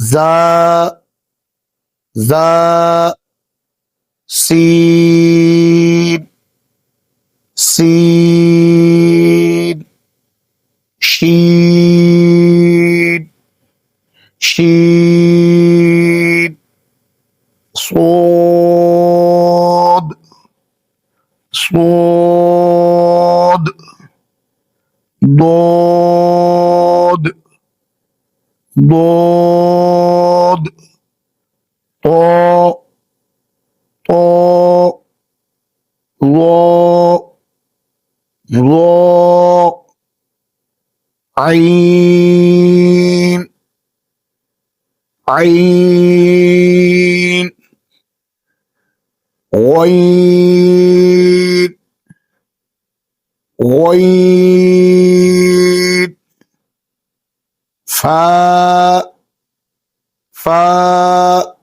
زا زا سين سين شين شين صاد صاد ضاد ضاد طاء طاء ظاء ظاء عين عين غين غين فاء فاء